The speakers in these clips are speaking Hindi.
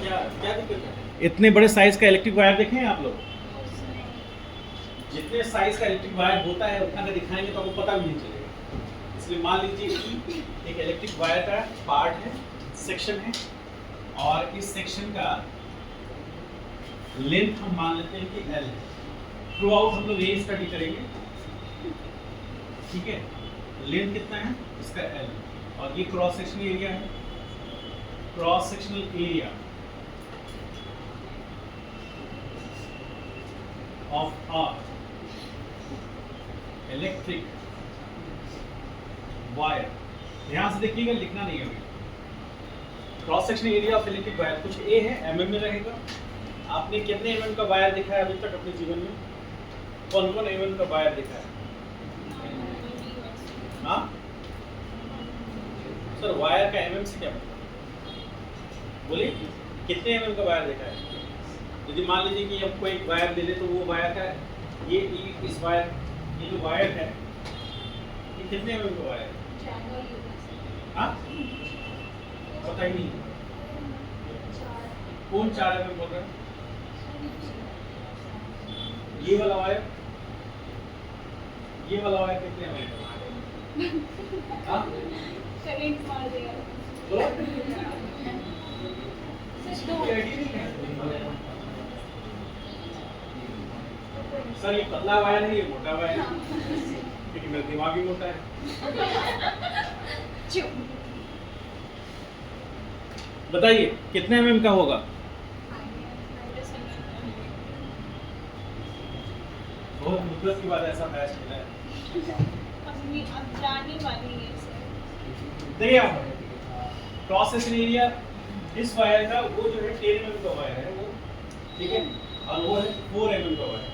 क्या क्या दिक्कत है? इतने बड़े साइज का इलेक्ट्रिक वायर देखे हैं आप लोग? जितने साइज का इलेक्ट्रिक वायर होता है उतना का दिखाएंगे तो आपको पता भी नहीं चलेगा। इसलिए मान लीजिए कि एक इलेक्ट्रिक वायर का पार्ट है, सेक्शन है, और इस सेक्शन का लेंथ हम मान लेते हैं कि L है। थ्रू आउट हम लोग ये स्टडी करेंगे, ठीक है। लेंथ कितना है इसका L, और ये क्रॉस सेक्शन एरिया है, cross sectional area of a electric wire. ध्यान से देखिएगा, लिखना नहीं है अभी। Cross sectional area of electric wire कुछ ए है, mm में रहेगा। आपने कितने mm का वायर देखा है अभी तक अपने जीवन में? कौन कौन mm का वायर देखा है? हाँ सर, वायर का mm से क्या मतलब? बोलिए, कितने mm का वायर देखा है? यदि मान लीजिए कि हमको एक वायर दे दे तो वो वायर का ये इस वायर, ये जो वायर है ये कितने mm का वायर है? हाँ पता ही नहीं। कौन 4 mm बोल रहा है? ये वाला वायर, ये वाला वायर कितने mm का? हाँ करंट मार देगा। सर ये पतला वायर है, ये मोटा वायर है, क्योंकि मेरा दिमाग भी मोटा है। बताइए कितने mm का होगा? बहुत मुद्दत की बात है, ऐसा मैच मिला है। अब जाने वाली है सर। देखिए आप क्रॉस सेक्शन एरिया इस वायर का, वो जो है 10 mm का वायर है वो, ठीक है, और वो है 4 mm का वायर।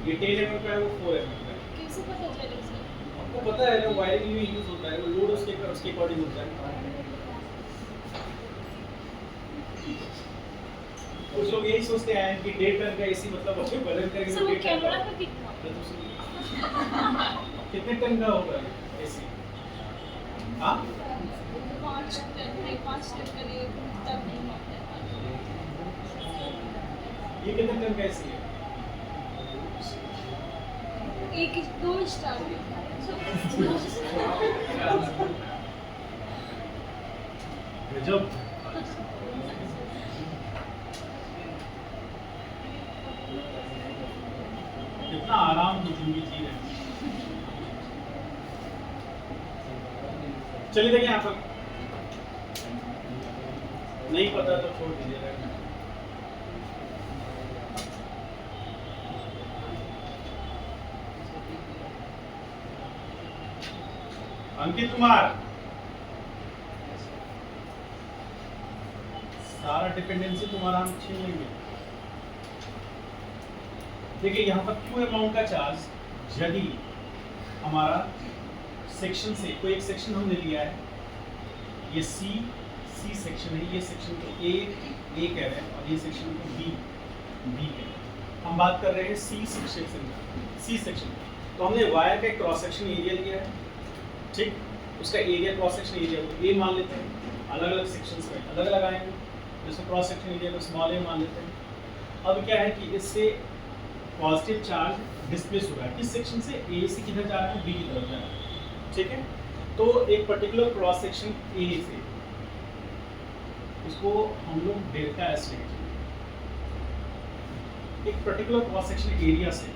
ये 10 mm का है, वो 4 mm का है। कैसे पता चलेगा सर? आपको पता है ना, वायरिंग में यूज होता है, वो लोड उसके अकॉर्डिंग होता है। कुछ लोग यही सोचते हैं कि 1.5 टन का एसी मतलब उसके बदल करके सर वो 1.5 टन कैमरा का। पे दिखा। कितने टन का होगा एसी? हाँ 5 टन है, 5 टन का नहीं तब नहीं होता है। ये कितने टन का एसी है? एक 2 स्टार जब कितना आराम की जिंदगी जी रहे हैं। चलिए देखिए यहाँ पर, नहीं पता तो छोड़ दीजिएगा। अंकित कुमार, सारा डिपेंडेंसी तुम्हारा हम छीन लेंगे। देखिए यहाँ पर क्यू अमाउंट का चार्ज, यदि हमारा सेक्शन से कोई एक सेक्शन हमने लिया है, ये सी सेक्शन है, ये सेक्शन को ए कह रहे हैं और ये सेक्शन को बी कह रहे हैं। हम बात कर रहे हैं सी सेक्शन। तो हमने वायर का क्रॉस सेक्शन एरिया लिया है, ठीक, उसका एरिया क्रॉस सेक्शन एरिया को ए मान लेते हैं, अलग अलग सेक्शंस में अलग अलग आएंगे, जैसे क्रॉस सेक्शन एरिया को स्मॉल ए मान लेते हैं। अब क्या है कि इससे पॉजिटिव चार्ज डिस्प्लेस हो रहा है, किस सेक्शन से? ए से किधर जा रहा है? बी की तरफ जा रहा है, ठीक है। तो एक पर्टिकुलर क्रॉस सेक्शन ए से, इसको हम लोग डेल्टा एस लिखते हैं, एक पर्टिकुलर क्रॉस सेक्शन एरिया से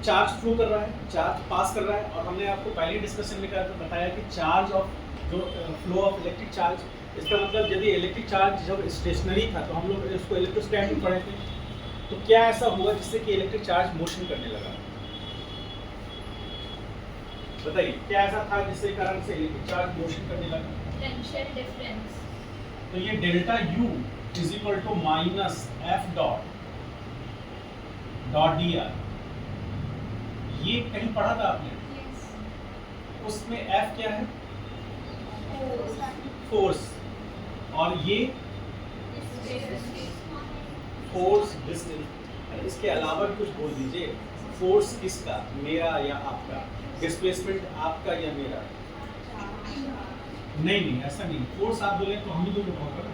चार्ज फ्लो कर रहा है, चार्ज पास कर रहा है। और हमने आपको पहले डिस्कशन में बताया कि चार्ज ऑफ जो फ्लो ऑफ इलेक्ट्रिक चार्ज, इसका मतलब यदि इलेक्ट्रिक चार्ज जब स्टेशनरी था तो हम लोग इसको इलेक्ट्रोस्टैटिक पढ़े थे, तो क्या ऐसा हुआ जिससे कि इलेक्ट्रिक चार्ज मोशन करने लगा? बताइए क्या ऐसा था जिससे कारण से इलेक्ट्रिक चार्ज मोशन करने लगा? Potential difference. तो ये delta U is equal to minus F dot D R, ये कहीं पढ़ा था आपने? उसमें F क्या है? फोर्स, और ये फोर्स डिस्टेंस। इसके अलावा भी कुछ बोल दीजिए, फोर्स किसका, मेरा या आपका? डिस्प्लेसमेंट आपका या मेरा? नहीं नहीं ऐसा नहीं, फोर्स आप बोले तो हम ही तो होगा ना।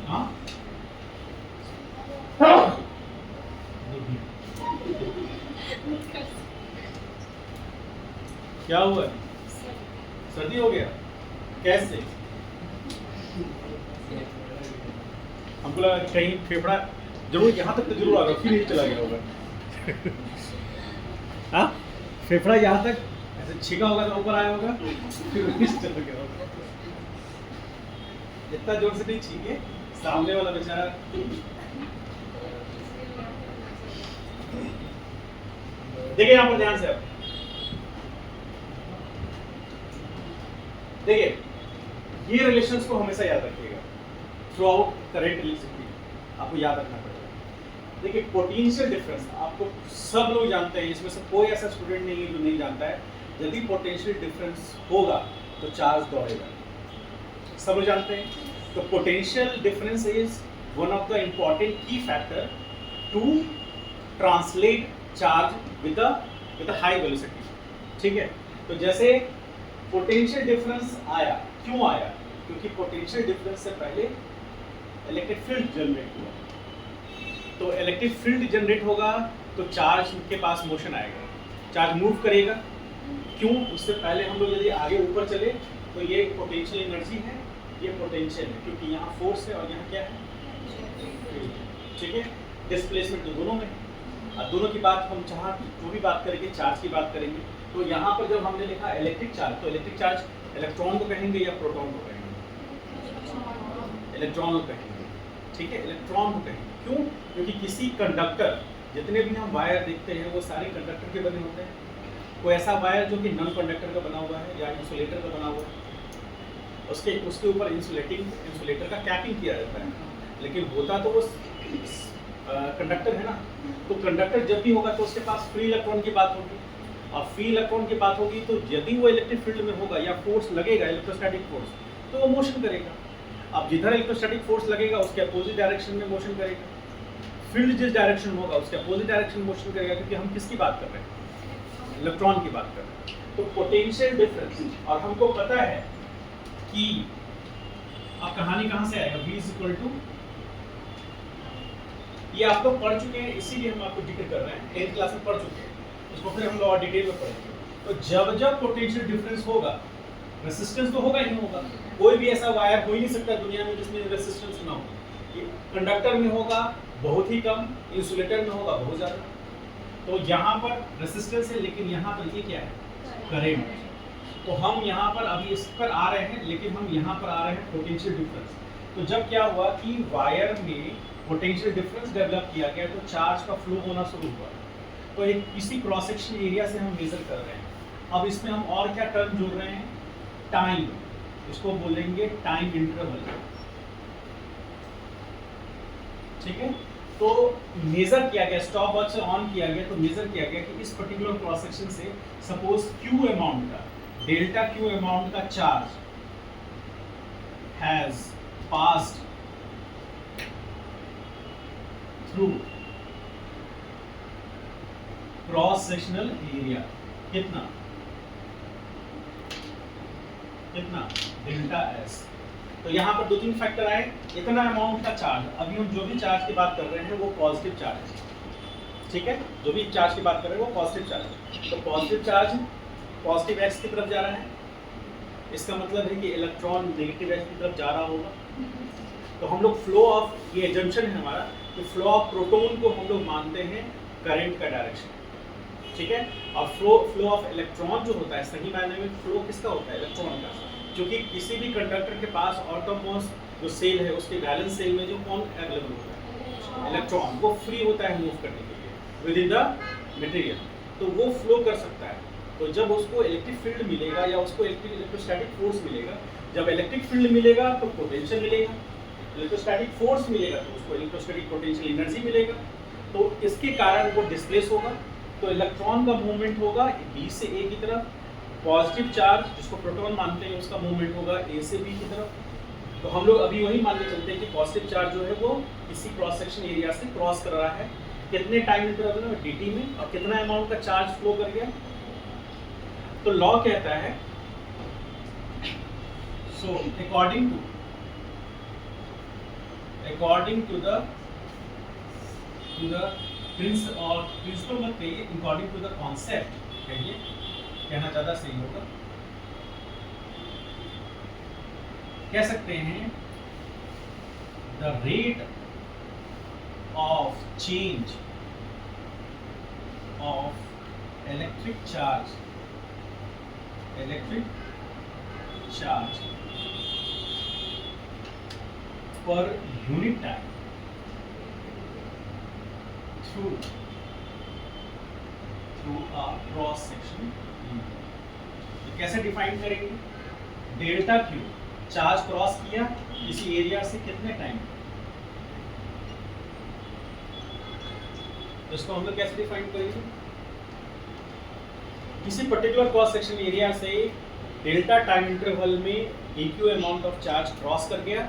हाँ क्या हुआ, सर्दी हो गया कैसे? हमको लगा कहीं फेफड़ा जरूर यहाँ तक तो जरूर आ गया, फिर नहीं चला गया होगा। हाँ फेफड़ा यहाँ तक ऐसे छीका होगा तो ऊपर आया होगा, फिर नीचे चला गया होगा। इतना जोर से नहीं छीके, सामने वाला बेचारा। देखिए यहाँ पर ध्यान से आप देखिए, ये रिलेशंस को हमेशा याद रखिएगा थ्रू आउट करेंट इलेक्ट्रिसिटी, आपको याद रखना पड़ेगा। देखिए पोटेंशियल डिफरेंस आपको सब लोग जानते हैं, इसमें से कोई ऐसा स्टूडेंट नहीं है जो नहीं जानता है। यदि पोटेंशियल डिफरेंस होगा तो चार्ज दौड़ेगा, सब लोग जानते हैं। तो potential difference is one of the important key factor to translate charge with the high velocity, ठीक है। तो जैसे पोटेंशियल डिफरेंस आया, क्यों आया? क्योंकि पोटेंशियल डिफरेंस से पहले इलेक्ट्रिक फील्ड जनरेट हुआ। तो इलेक्ट्रिक फील्ड जनरेट होगा तो चार्ज के पास मोशन आएगा, चार्ज मूव करेगा। क्यों? उससे पहले हम लोग यदि आगे ऊपर चले तो ये पोटेंशियल एनर्जी है, ये पोटेंशियल है, क्योंकि यहाँ फोर्स है और यहाँ क्या है, ठीक है। डिस्प्लेसमेंट तो दोनों में, और दोनों की बात हम जहाँ जो भी बात करेंगे चार्ज की बात करेंगे। तो यहाँ पर जब हमने लिखा इलेक्ट्रिक चार्ज, तो इलेक्ट्रिक चार्ज इलेक्ट्रॉन को कहेंगे या प्रोटॉन को कहेंगे? इलेक्ट्रॉन को कहेंगे, ठीक है, इलेक्ट्रॉन को कहेंगे। क्यों? क्योंकि किसी कंडक्टर, जितने भी हम वायर देखते हैं वो सारे कंडक्टर के बने होते हैं। कोई ऐसा वायर जो कि नॉन कंडक्टर का बना हुआ है या इंसुलेटर का बना हुआ है, उसके ऊपर इंसुलेटर का कैपिंग किया जाता है, लेकिन होता तो वो कंडक्टर है ना। तो कंडक्टर जब भी होगा तो उसके पास फ्री इलेक्ट्रॉन की बात होगी, और फ्री इलेक्ट्रॉन की बात होगी तो यदि वो इलेक्ट्रिक फील्ड में होगा या फोर्स लगेगा, इलेक्ट्रोस्टैटिक फोर्स, तो वो मोशन करेगा। अब जिधर इलेक्ट्रोस्टैटिक फोर्स लगेगा उसके अपोजिट डायरेक्शन में मोशन करेगा, फील्ड जिस डायरेक्शन में होगा उसके अपोजिट डायरेक्शन में मोशन करेगा, क्योंकि हम किसकी बात कर रहे हैं? इलेक्ट्रॉन की बात कर रहे हैं। तो पोटेंशियल डिफरेंस, और हमको पता है कि अब कहानी कहाँ से आएगा, V इज इक्वल टू, ये आप लोग पढ़ चुके हैं इसीलिए हम आपको जिक्र कर रहे हैं, 10th क्लास में पढ़ चुके हैं, उसको फिर हम लोग और डिटेल में पढ़ेंगे। तो जब जब पोटेंशियल डिफरेंस होगा, रेसिस्टेंस तो होगा ही होगा। कोई भी ऐसा वायर हो ही नहीं सकता दुनिया में जिसमें रेसिस्टेंस ना हो। कंडक्टर में होगा बहुत ही कम, इंसुलेटर में होगा बहुत ज़्यादा। तो यहाँ पर रेसिस्टेंस है, लेकिन यहाँ पर ये क्या है, करेंट। तो हम यहाँ पर अभी इस पर आ रहे हैं, लेकिन हम यहाँ पर आ रहे हैं पोटेंशियल डिफरेंस। तो जब क्या हुआ कि वायर में पोटेंशियल डिफरेंस डेवलप किया गया तो चार्ज का फ्लो होना शुरू हुआ। तो एक किसी क्रॉस सेक्शन एरिया से हम मेजर कर रहे हैं। अब इसमें हम और क्या टर्म जोड़ रहे हैं, टाइम, इसको बोलेंगे टाइम इंटरवल, ठीक है। तो मेजर किया गया, स्टॉप वॉच से ऑन किया गया, तो मेजर किया गया कि इस पर्टिकुलर क्रॉस सेक्शन से सपोज क्यू अमाउंट का, डेल्टा क्यू अमाउंट का charge has passed through cross sectional area, कितना डेल्टा एस। तो यहाँ पर 2-3 फैक्टर आए, इतना अमाउंट का चार्ज। अभी हम जो भी चार्ज की बात कर रहे हैं वो पॉजिटिव चार्ज है, ठीक है, जो भी चार्ज की बात कर रहे हैं वो पॉजिटिव चार्ज है। तो पॉजिटिव चार्ज पॉजिटिव एक्स की तरफ जा रहा है, इसका मतलब है कि इलेक्ट्रॉन नेगेटिव एक्स की तरफ जा रहा होगा। तो हम लोग फ्लो ऑफ, ये एजम्पशन है हमारा, कि फ्लो ऑफ प्रोटॉन को हम लोग मानते हैं करंट का डायरेक्शन, ठीक है। और फ्लो ऑफ इलेक्ट्रॉन जो होता है, सही मायने में फ्लो किसका होता है, इलेक्ट्रॉन का। क्योंकि किसी भी कंडक्टर के पास ऑटोमोस्ट जो सेल है उसके वैलेंस सेल में जो कौन अवेलेबल होता है, इलेक्ट्रॉन, वो फ्री होता है मूव करने के लिए विद इन द मटेरियल, तो वो फ्लो कर सकता है। तो जब उसको इलेक्ट्रिक फील्ड मिलेगा या उसको इलेक्ट्रोस्टैटिक फोर्स मिलेगा, जब इलेक्ट्रिक फील्ड मिलेगा तो पोटेंशियल मिलेगा, इलेक्ट्रोस्टैटिक फोर्स मिलेगा तो उसको इलेक्ट्रोस्टैटिक पोटेंशियल एनर्जी मिलेगा। तो इसके कारण वो डिस्प्लेस होगा, तो इलेक्ट्रॉन का मूवमेंट होगा बी से ए की तरफ, पॉजिटिव चार्ज जिसको प्रोटॉन मानते हैं उसका मूवमेंट होगा ए से बी की तरफ। तो हम लोग अभी वही मान के चलते हैं कि पॉजिटिव चार्ज जो है वो किसी क्रॉस सेक्शन एरिया से क्रॉस कर रहा है, कितने टाइम इंटरवल में, dt में, और कितना अमाउंट का चार्ज फ्लो कर गया। तो लॉ कहता है So according to the principle मत कहिए, according to the concept कहिए, कहना ज़्यादा सही होगा। कह सकते हैं the rate of change of electric charge per unit time through a cross section। तो कैसे डिफाइन करेंगे? डेल्टा क्यू, चार्ज क्रॉस किया किसी एरिया से कितने टाइम, तो इसको हम लोग कैसे डिफाइन करेंगे? किसी पर्टिकुलर क्रॉस सेक्शन एरिया से डेल्टा टाइम इंटरवल में dq amount of charge cross कर गया,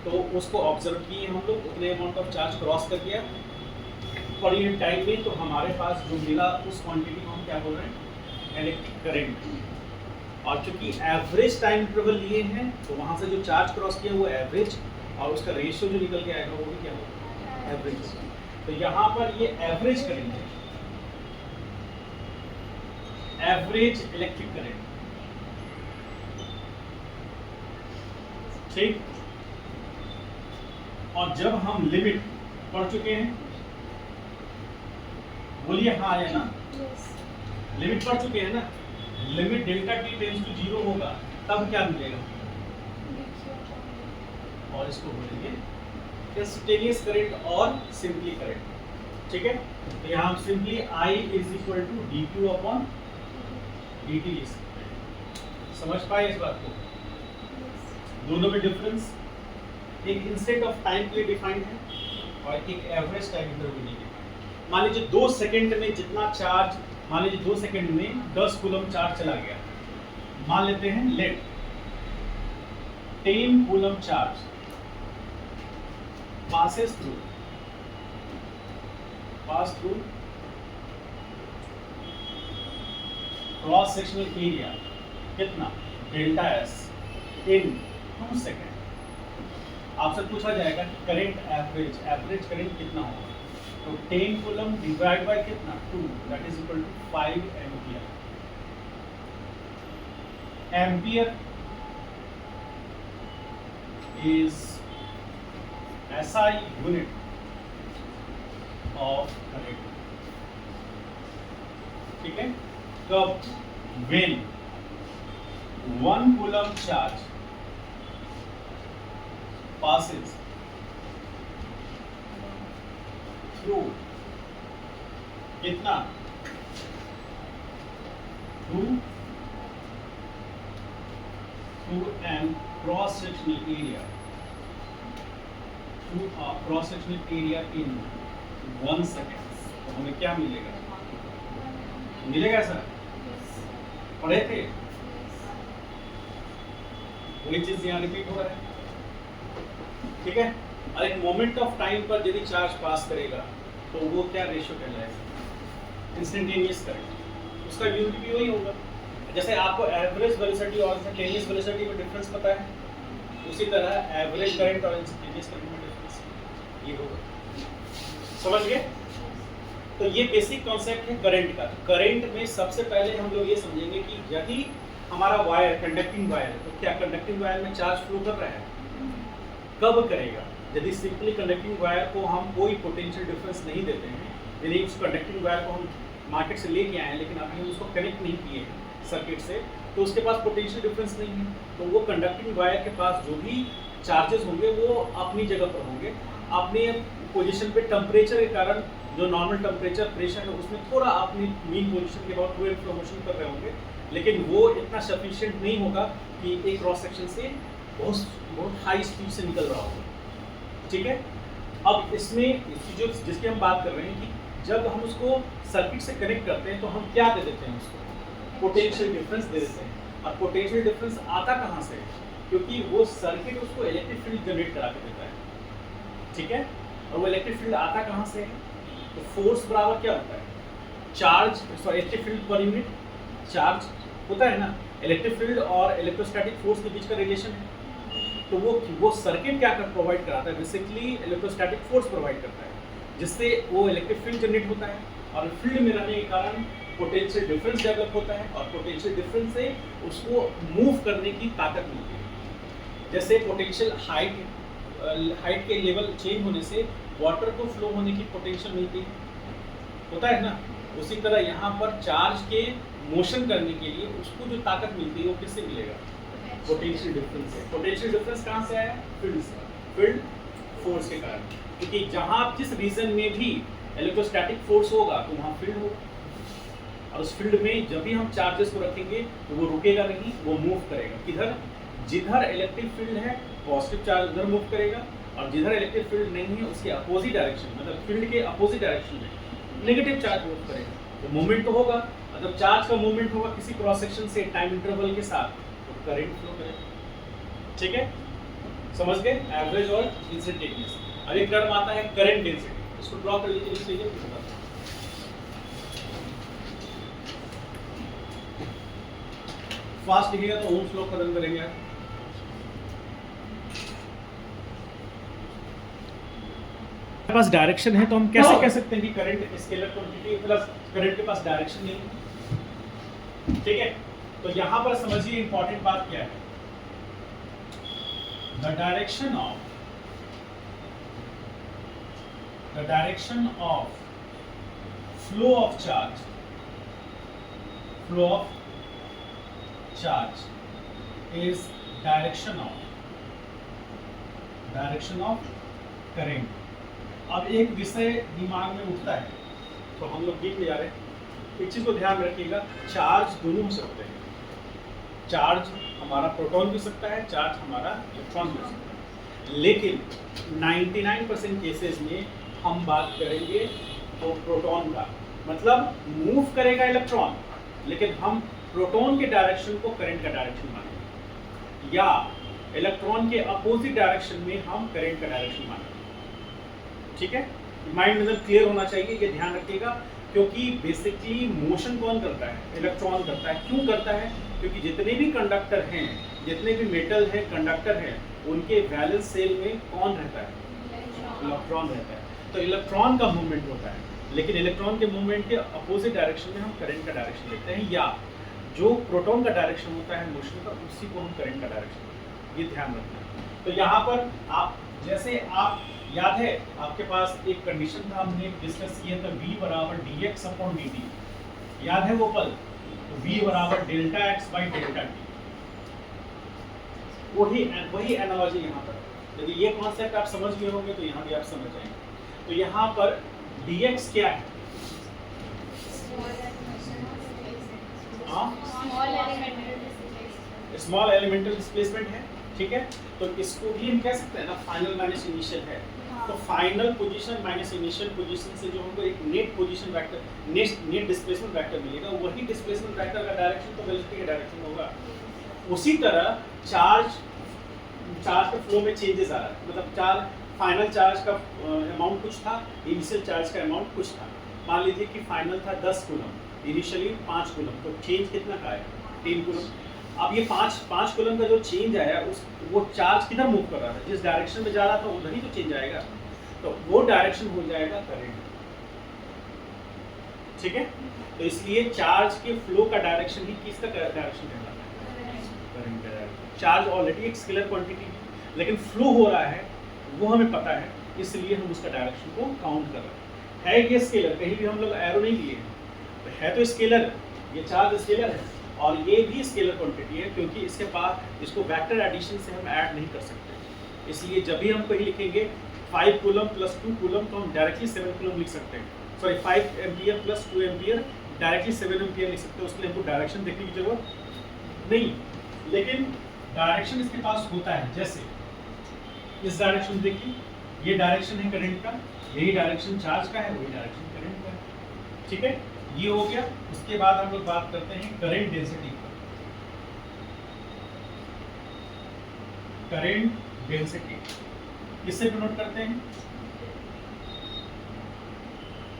तो उसको ऑब्जर्व किए हम लोग, उतने अमाउंट ऑफ चार्ज क्रॉस कर गया पर यूनिट टाइम में, तो हमारे पास जो मिला उस क्वांटिटी को हम क्या बोल रहे हैं? Electric current. और चूंकि एवरेज टाइम इंटरवल लिए हैं तो वहां से जो चार्ज क्रॉस किया वो एवरेज, और उसका रेशियो जो निकल के आएगा वो भी क्या होगा? एवरेज। तो यहाँ पर ये एवरेज करंट है, एवरेज इलेक्ट्रिक करंट, ठीक। और जब हम लिमिट पढ़ चुके हैं, बोलिए हाँ या ना? लिमिट पढ़ चुके हैं ना? Limit delta T tends to 0 होगा तब क्या मिलेगा? और इसको बोलेंगे इंस्टेंटेनियस करंट और सिंपली करंट, ठीक है। तो यहाँ हम simply I is equal to dq upon dt लिख सकते हैं। समझ पाए इस बात को? दोनों में डिफरेंस, एक इंस्टेंट ऑफ टाइम के लिए डिफाइंड है और एक एवरेज टाइम इंटरवल के लिए। मान लीजिए 2 सेकंड में जितना चार्ज, मान लीजिए 2 सेकंड में 10 कूलम चार्ज चला गया, मान लेते हैं let 10 coulomb charge pass through cross sectional area कितना? Delta S in 2 second. आपसे पूछा जाएगा कि करंट एवरेज करंट कितना होगा, तो 10 कूलम डिवाइड बाय कितना? 2, that is equal to 5 ampere. Ampere is SI unit of current, ठीक है। कब? when 1 coulomb charge passes through कितना? through an cross sectional area, through a cross sectional area in 1 second। तो हमें क्या मिलेगा? सर पढ़े थे? वही चीज यहाँ रिपीट हो रहा है, ठीक है। और एक मोमेंट ऑफ टाइम पर यदि चार्ज पास करेगा तो वो क्या रेशियो कहलाएगा? Instantaneous current. उसका यूनिट भी वही होगा। जैसे आपको एवरेज वेलोसिटी और इंस्टेंटेनियस वेलोसिटी में डिफरेंस पता है, उसी तरह एवरेज करंट और इंस्टेंटेनियस करंट में डिफरेंस ये होगा। समझ गए? तो ये बेसिक कॉन्सेप्ट है करंट का। करंट में सबसे पहले हम लोग ये समझेंगे कि यदि हमारा वायर कंडक्टिंग वायर है तो क्या कंडक्टिंग वायर में चार्ज फ्लो कर रहा है? कब करेगा? यदि सिंपली कंडक्टिंग वायर को हम कोई पोटेंशियल डिफरेंस नहीं देते हैं, यदि उस कंडक्टिंग वायर को हम मार्केट से लेके आए हैं लेकिन अभी हम उसको कनेक्ट नहीं किए हैं सर्किट से, तो उसके पास पोटेंशियल डिफरेंस नहीं है, तो वो कंडक्टिंग वायर के पास जो भी चार्जेस होंगे वो अपनी जगह पर होंगे। अपने पोजीशन पे टेम्परेचर के कारण जो नॉर्मल टेम्परेचर प्रेशर है उसमें थोड़ा अपनी मीन पोजीशन के बाद थोड़े प्रमोशन कर रहे होंगे, लेकिन वो इतना सफिशिएंट नहीं होगा कि एक क्रॉस सेक्शन से बहुत हाई स्पीड से निकल रहा होगा, ठीक है। अब इसमें जो जिसकी हम बात कर रहे हैं कि जब हम उसको सर्किट से कनेक्ट करते हैं तो हम क्या दे देते हैं? उसको पोटेंशियल डिफरेंस दे देते हैं। और पोटेंशियल डिफरेंस आता कहाँ से? क्योंकि वो सर्किट उसको इलेक्ट्रिक फील्ड जनरेट करा के देता है, ठीक है। और वो इलेक्ट्रिक फील्ड आता कहाँ से है? तो फोर्स बराबर क्या होता है? Charge, sorry electric field per unit charge होता है ना, इलेक्ट्रिक फील्ड और इलेक्ट्रोस्टैटिक फोर्स के बीच का रिलेशन है। तो वो सर्किट क्या प्रोवाइड कराता है, बेसिकली इलेक्ट्रोस्टैटिक फोर्स प्रोवाइड करता है, जिससे वो इलेक्ट्रिक फील्ड जनरेट होता है और फील्ड में रहने के कारण पोटेंशियल डिफरेंस डेवलप होता है और पोटेंशियल डिफरेंस से उसको मूव करने की ताकत मिलती है। जैसे पोटेंशियल हाइट के लेवल चेंज होने से वाटर को फ्लो होने की पोटेंशियल मिलती है, होता है ना। उसी तरह यहाँ पर चार्ज के मोशन करने के लिए उसको जो ताकत मिलती है वो किससे मिलेगा, पोटेंशियल डिफरेंस से। पोटेंशियल डिफरेंस कहाँ से आया, फील्ड से, फील्ड फोर्स के कारण, क्योंकि जहाँ जिस रीजन में भी इलेक्ट्रोस्टैटिक फोर्स होगा तो वहाँ फील्ड होगा, और उस फील्ड में जब भी हम चार्जेस को रखेंगे तो वो रुकेगा नहीं, वो मूव करेगा। किधर, जिधर इलेक्ट्रिक फील्ड है पॉजिटिव चार्ज उधर मूव करेगा, और जिधर इलेक्ट्रिक फील्ड नहीं है उसके अपोजिट डायरेक्शन, मतलब फील्ड के अपोजिट डायरेक्शन में नेगेटिव चार्ज मूव करेगा। तो मूवमेंट तो होगा, और जब चार्ज का मूवमेंट होगा किसी क्रॉस सेक्शन से टाइम इंटरवल के साथ, तो करंट फ्लो करेगा। ठीक है, समझ गए, एवरेज और इंस्टेंटेनियस। अब एक टर्म आता है करंट डेंसिटी, इसको ड्रॉ कर लीजिए। फास्ट लिखिएगा तो ओम्स लॉ खत्म करेंगे। हमारे पास डायरेक्शन है तो हम कैसे कह सकते हैं कि current scalar quantity, plus current के पास डायरेक्शन नहीं है। ठीक है, तो यहां पर समझिए इंपॉर्टेंट बात क्या है, the direction of flow of charge is direction of current. अब एक विषय दिमाग में उठता है तो हम लोग देख ले जा रहे हैं, एक चीज को ध्यान रखिएगा, चार्ज दोनों हो सकते हैं। चार्ज हमारा प्रोटॉन भी हो सकता है, चार्ज हमारा इलेक्ट्रॉन भी हो सकता है, लेकिन 99% केसेस में हम बात करेंगे तो प्रोटॉन का, मतलब मूव करेगा इलेक्ट्रॉन, लेकिन हम प्रोटॉन के डायरेक्शन को करंट का डायरेक्शन मानेंगे, या इलेक्ट्रॉन के अपोजिट डायरेक्शन में हम करंट का डायरेक्शन मानेंगे। ठीक है, माइंड में क्लियर होना चाहिए, ये ध्यान रखिएगा, क्योंकि बेसिकली मोशन कौन करता है, इलेक्ट्रॉन करता है। क्यों करता है, क्योंकि जितने भी कंडक्टर हैं, जितने भी मेटल हैं, कंडक्टर हैं, उनके वैलेंस सेल में कौन रहता है, इलेक्ट्रॉन रहता है। तो इलेक्ट्रॉन का मूवमेंट होता है, लेकिन इलेक्ट्रॉन के मूवमेंट के अपोजिट डायरेक्शन में हम करंट का डायरेक्शन लेते हैं, या जो प्रोटॉन का डायरेक्शन होता है मोशन का, उसी को हम करंट का डायरेक्शन लेते हैं। ये ध्यान रखना है। तो यहाँ पर आप, जैसे आप याद है आपके पास एक कंडीशन था, हमने डिस्कस किया था, v बराबर dx अपॉन dt, याद है वो पल, तो v बराबर delta x by delta t। वही एनालॉजी यहाँ पर, यदि ये कॉन्सेप्ट आप समझ गए होंगे तो यहाँ भी आप समझ जाएंगे। तो यहाँ पर dx क्या है, स्मॉल एलिमेंटल डिस्प्लेसमेंट है। ठीक है, तो इसको भी हम कह सकते हैं ना, फाइनल माइनस इनिशियल है। तो final position minus initial position से जो हमको एक net position vector, net displacement vector मिलेगा, वही डिस्प्लेसमेंट वेक्टर का डायरेक्शन तो वेलोसिटी का डायरेक्शन होगा। उसी तरह चार्ज के फ्लो में चेंजेस आ रहा है, मतलब फाइनल चार्ज का अमाउंट कुछ था, इनिशियल चार्ज का अमाउंट कुछ था। मान लीजिए कि फाइनल था 10 कूलम, इनिशियली 5 कूलम, तो चेंज कितना का है, 3 कूलम। अब ये 5 कूलम का जो चेंज आया, वो चार्ज किधर मूव कर रहा था, जिस डायरेक्शन में जा रहा था उधर ही तो चेंज आएगा, तो वो डायरेक्शन हो जाएगा करंट। ठीक है, तो इसलिए चार्ज के फ्लो का डायरेक्शन ही किसका डायरेक्शन कहलाता है, करंट का डायरेक्शन। चार्ज ऑलरेडी एक स्केलर क्वांटिटी है, लेकिन फ्लो हो रहा है वो हमें पता है, इसलिए हम उसका डायरेक्शन को काउंट कर रहे हैं। है ये स्केलर, कहीं भी हम लोग एरो नहीं लिए हैं, तो है तो स्केलर, ये चार्ज स्केलर है, और ये भी स्केलर क्वांटिटी है, क्योंकि इसके पास इसको वेक्टर एडिशन से हम ऐड नहीं कर सकते। इसलिए जब भी हम कहीं लिखेंगे 5 कूलम प्लस 2 कूलम, तो हम डायरेक्टली 7 कूलम लिख सकते हैं, sorry 5 ampere plus 2 ampere, directly 7 ampere लिख सकते हैं। उसके लिए हमको डायरेक्शन देखने की जरूरत नहीं, लेकिन डायरेक्शन इसके पास होता है। जैसे इस डायरेक्शन देखिए, ये डायरेक्शन है करंट का, यही डायरेक्शन चार्ज का है, वही डायरेक्शन करंट का है। ठीक है, ये हो गया। उसके बाद हम लोग बात करते हैं करंट डेंसिटी पर। करंट डेंसिटी किससे डिनोट करते हैं,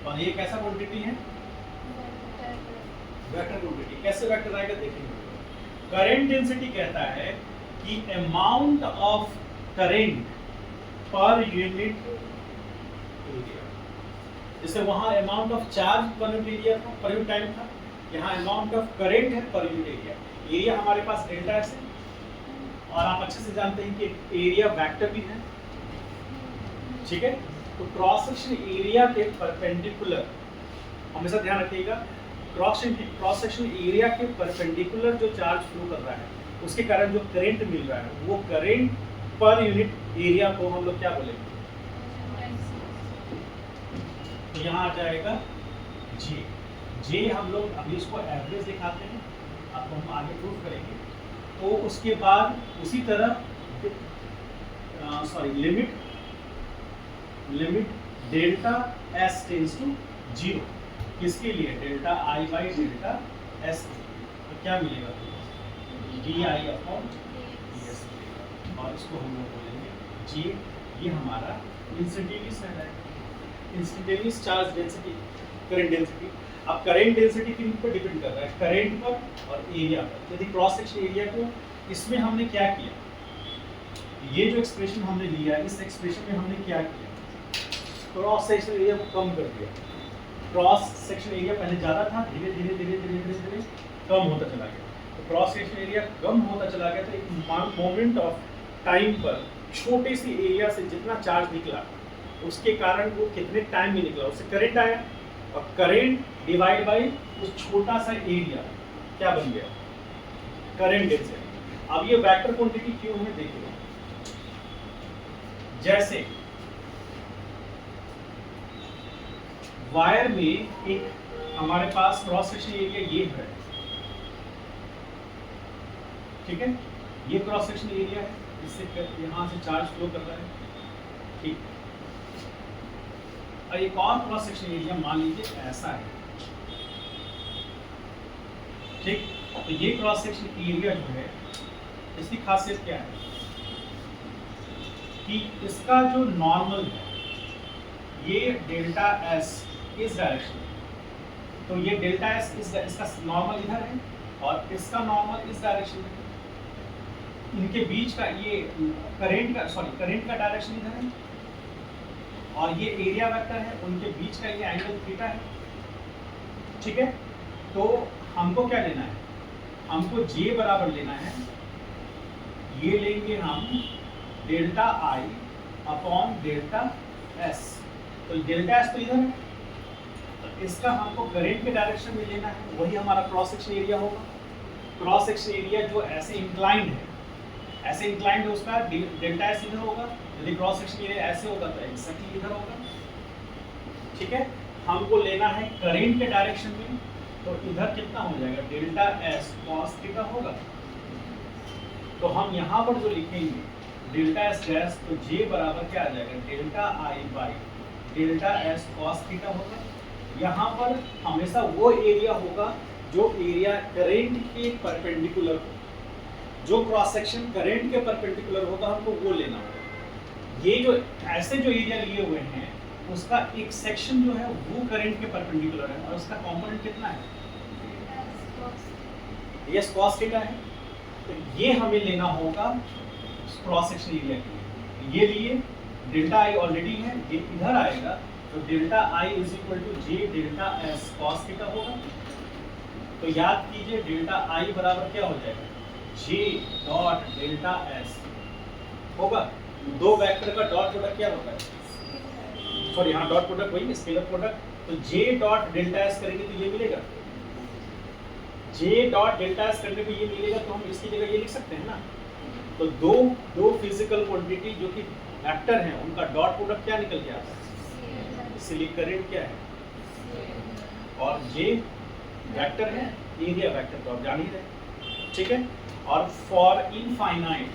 और ये कैसा क्वांटिटी है, वेक्टर क्वांटिटी। कैसे वेक्टर आएगा देखेंगे। करंट डेंसिटी कहता है कि amount of current per unit area. जैसे वहां amount of charge per unit area था, पर यूनिट टाइम था, यहाँ अमाउंट ऑफ करंट है पर यूनिट एरिया। एरिया हमारे पास डेल्टा एस है और आप अच्छे से जानते हैं कि एरिया वेक्टर भी है, ठीक है। तो क्रॉस सेक्शन एरिया के परपेंडिकुलर हमेशा ध्यान रखिएगा, क्रॉस सेक्शन एरिया के परपेंडिकुलर जो चार्ज फ्लो कर रहा है उसके कारण जो करंट मिल रहा है वो करंट पर यूनिट एरिया को हम लोग क्या बोलेंगे, तो यहाँ आ जाएगा जे। जे हम लोग अभी इसको एवरेज दिखाते हैं, आपको हम आगे प्रूव करेंगे। तो उसके बाद उसी तरह limit delta S tends to 0, किसके लिए, delta I by delta S, तो क्या मिलेगा, D I upon D S मिलेगा। और इसको हम लोग बोलेंगे जी। ये हमारा इंस्टेंटेनियस है, instantaneous charge density, current density. अब करंट डेंसिटी किन पर डिपेंड कर रहा है, करंट पर और एरिया पर। यदि क्रॉस सेक्शन एरिया को, इसमें हमने क्या किया, ये जो एक्सप्रेशन हमने लिया, इस एक्सप्रेशन में हमने क्या किया, क्रॉस सेक्शन एरिया को कम कर दिया। क्रॉस सेक्शन एरिया पहले ज़्यादा था, धीरे धीरे धीरे धीरे धीरे धीरे कम होता चला गया। तो क्रॉस सेक्शन एरिया कम होता चला गया, तो एक मोमेंट ऑफ टाइम पर छोटे सी एरिया से जितना चार्ज निकला उसके कारण वो कितने टाइम में निकला, उससे करंट आया, और करंट डिवाइड बाय उस छोटा सा एरिया क्या बन गया, करंट डेंसिटी। अब ये वेक्टर क्वांटिटी क्यों है देखिए, जैसे वायर में एक हमारे पास क्रॉस सेक्शन एरिया ये है, ठीक है, ये क्रॉस सेक्शन एरिया है, इससे यहां से चार्ज फ्लो कर रहा है, ठीक। और एक और क्रॉस सेक्शन एरिया मान लीजिए ऐसा है, ठीक। तो ये क्रॉस सेक्शन एरिया जो है इसकी खासियत क्या है कि इसका जो नॉर्मल है ये डेल्टा एस इस डायरेक्शन में, तो ये डेल्टा एस इसका नॉर्मल इधर है और इसका नॉर्मल इस डायरेक्शन में। इनके बीच का ये करंट का डायरेक्शन इधर है और ये एरिया वेक्टर है, उनके बीच का ये एंगल थीटा है, ठीक है। तो हमको क्या लेना है, हमको जे बराबर लेना है, ये लेंगे हम डेल्टा आई अपॉन डेल्टा एस। तो डेल्टा एस तो इधर है, तो इसका हमको करंट के डायरेक्शन में लेना है, वही हमारा क्रॉस सेक्शन एरिया होगा। क्रॉस सेक्शन एरिया जो ऐसे इंक्लाइंड है, ऐसे इंक्लाइंड है, उसका डेल्टा एस इधर होगा। यदि क्रॉस सेक्शन एरिया ऐसे होगा तो एक्जेक्टली इधर होगा, ठीक है। हमको लेना है करंट के डायरेक्शन में, तो इधर कितना हो जाएगा, डेल्टा एस कॉस थीटा होगा। तो हम यहाँ पर जो लिखेंगे डेल्टा एस डैश, तो जे बराबर क्या आ जाएगा, delta I by delta S cos theta होगा। यहाँ पर हमेशा वो एरिया होगा जो एरिया करंट के परपेंडिकुलर हो, जो क्रॉस सेक्शन करंट के परपेंडिकुलर होगा हमको वो लेना होगा। ये जो ऐसे जो एरिया लिए हुए हैं उसका एक सेक्शन जो है वो करंट के परपेंडिकुलर है और उसका कंपोनेंट कितना है, ये cos थीटा है। तो ये हमें लेना होगा क्रॉस सेक्शन एरिया के लिए। ये लिए डेल्टा आई ऑलरेडी है, ये इधर आएगा, तो delta I is equal to J delta S cos theta होगा। तो याद कीजिए डेल्टा आई बराबर क्या हो जाएगा, जे डॉट डेल्टा एस होगा। दो वेक्टर का डॉट प्रोडक्ट क्या होता है, सॉरी यहाँ डॉट प्रोडक्ट वही स्केलर प्रोडक्ट, तो जे डॉट डेल्टा एस करेंगे तो ये मिलेगा, जे डॉट डेल्टा एस करने को ये मिलेगा, तो हम इसकी जगह ये लिख सकते हैं ना। तो दो फिजिकल क्वांटिटी जो कि वेक्टर हैं उनका डॉट प्रोडक्ट क्या निकल के आता है, इसलिए करंट क्या है, और जे वेक्टर है, एरिया वेक्टर तो आप जान ही रहे, ठीक है। और फॉर इनफाइनाइट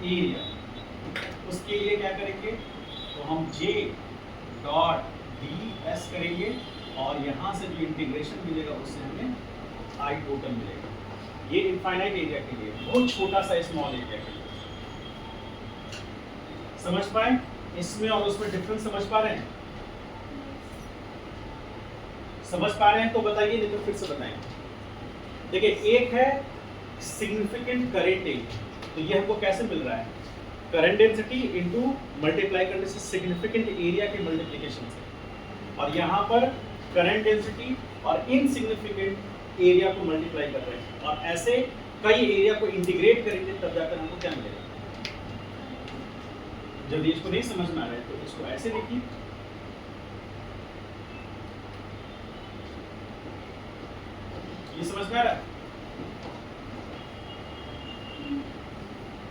एरिया, उसके लिए क्या करेंगे, तो हम जे डॉट डी एस करेंगे और यहाँ से जो इंटीग्रेशन मिलेगा उससे हमें आई टोटल मिलेगा। ये इनफाइनाइट एरिया के लिए, बहुत छोटा सा स्मॉल एरिया के लिए, समझ पाए। इसमें और उसमें डिफरेंस समझ पा रहे हैं? समझ पा रहे हैं तो बताइए, नहीं तो फिर से बताएंगे। देखिए, एक है सिग्निफिकेंट करंट एरिया, तो ये हमको कैसे मिल रहा है? करंट डेंसिटी इनटू मल्टीप्लाई करने से सिग्निफिकेंट एरिया के मल्टीप्लिकेशन से, और यहाँ पर करंट डेंसिटी और इनसिग्निफिकेंट एरिया को मल्टीप्लाई कर रहे हैं, और ऐसे कई एरिया को इंटीग्रेट करेंगे तब जाकर हमको क्या मिलेगा। जब इसको नहीं समझ में आ रहा है तो इसको ऐसे देखिए, ये समझ में आ रहा है?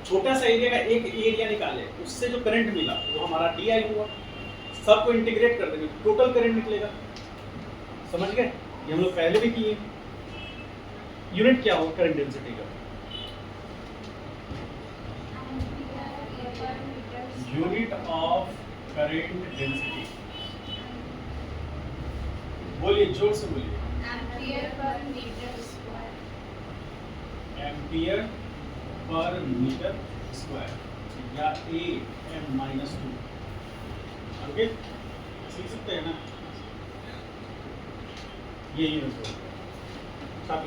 छोटा सा एरिया का एक एरिया निकाले, उससे जो करंट मिला वो हमारा DI हुआ, सबको इंटीग्रेट कर देंगे टोटल करंट निकलेगा। समझ गए? ये हम लोग पहले भी किए। यूनिट क्या होगा करंट डेंसिटी का? Unit of current density. बोलिए, जोर से बोलिए। Ampere per metre square. Ampere per metre square या AM-2। ओके, सीख सकते हैं ना? ये यूनिट होगा।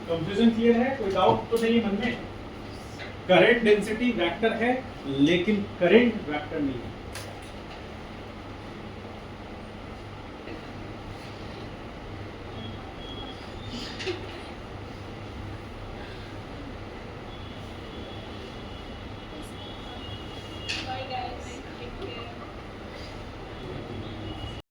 कंफ्यूजन क्लियर है? कोई डाउट तो नहीं मन में? करंट डेंसिटी वेक्टर है लेकिन करंट वेक्टर नहीं है।